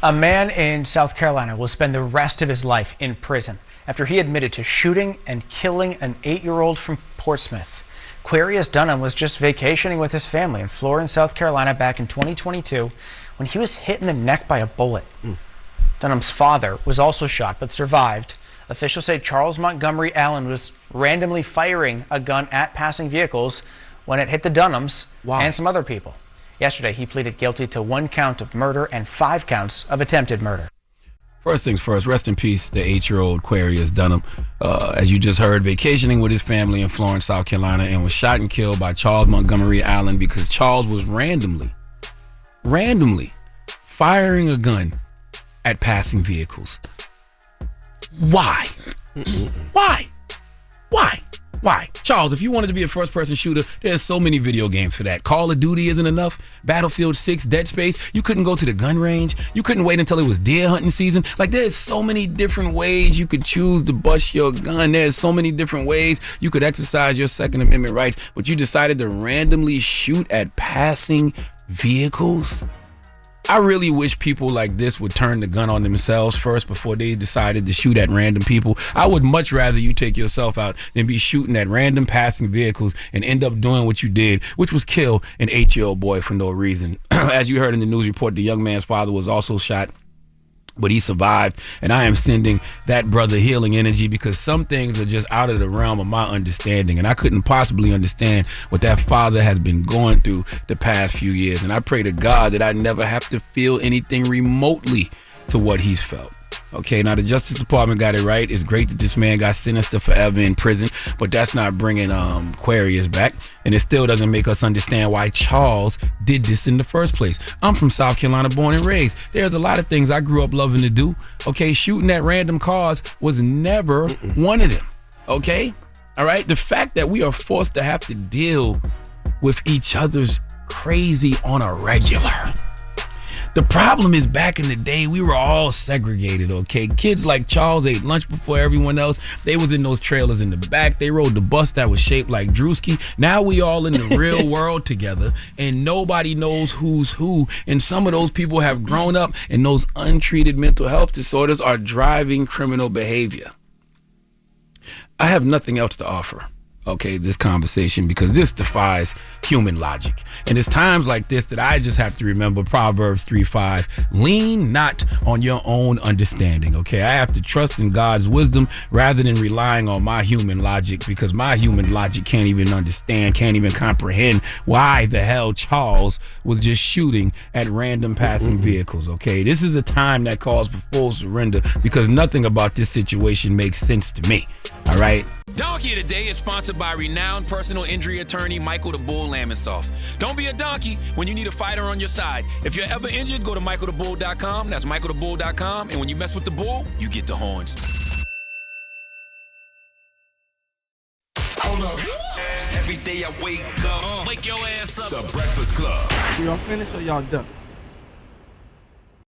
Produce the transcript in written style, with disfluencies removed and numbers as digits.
A man in South Carolina will spend the rest of his life in prison after he admitted to shooting and killing an 8-year-old from Portsmouth. Quarius Dunham was just vacationing with his family in Florence, South Carolina back in 2022 when he was hit in the neck by a bullet. Dunham's father was also shot but survived. Officials say Charles Montgomery Allen was randomly firing a gun at passing vehicles when it hit the Dunhams and some other people. Yesterday, he pleaded guilty to 1 count of murder and 5 counts of attempted murder. First things first, rest in peace, the 8-year-old Quarius Dunham. As you just heard, vacationing with his family in Florence, South Carolina, and was shot and killed by Charles Montgomery Allen because Charles was randomly firing a gun at passing vehicles. Why? Why? Charles, if you wanted to be a first-person shooter, there's so many video games for that. Call of Duty isn't enough. Battlefield 6, Dead Space. You couldn't go to the gun range. You couldn't wait until it was deer hunting season. Like, there's so many different ways you could choose to bust your gun. There's so many different ways you could exercise your Second Amendment rights, but you decided to randomly shoot at passing vehicles? I really wish people like this would turn the gun on themselves first before they decided to shoot at random people. I would much rather you take yourself out than be shooting at random passing vehicles and end up doing what you did, which was kill an 8-year-old boy for no reason. As you heard in the news report, the young man's father was also shot, but he survived, and I am sending that brother healing energy because some things are just out of the realm of my understanding, and I couldn't possibly understand what that father has been going through the past few years, and I pray to God that I never have to feel anything remotely to what he's felt. Okay, now the Justice Department got it right. It's great that this man got sentenced to forever in prison, but that's not bringing Quarius back, and it still doesn't make us understand why Charles did this in the first place. I'm from South Carolina, born and raised. There's a lot of things I grew up loving to do. Okay, shooting at random cars was never one of them. Okay, all right. The fact that we are forced to have to deal with each other's crazy on a regular. The problem is back in the day, we were all segregated, okay? Kids like Charles ate lunch before everyone else. They was in those trailers in the back. They rode the bus that was shaped like Drewski. Now we all in the real world together, and nobody knows who's who. And some of those people have grown up, and those untreated mental health disorders are driving criminal behavior. I have nothing else to offer. Okay, this conversation, because this defies human logic. And it's times like this that I just have to remember Proverbs 3:5. Lean not on your own understanding, okay? I have to trust in God's wisdom rather than relying on my human logic, because my human logic can't even understand, can't even comprehend why the hell Charles was just shooting at random passing vehicles, okay? This is a time that calls for full surrender because nothing about this situation makes sense to me, all right? Donkey of the Day is sponsored by renowned personal injury attorney Michael the Bull Lamonsoff. Don't be a donkey when you need a fighter on your side. If you're ever injured, go to michaelthebull.com. That's michaelthebull.com. And when you mess with the bull, you get the horns. Hold up. Every day I wake up. Wake your ass up. The Breakfast Club. Y'all finished or y'all done?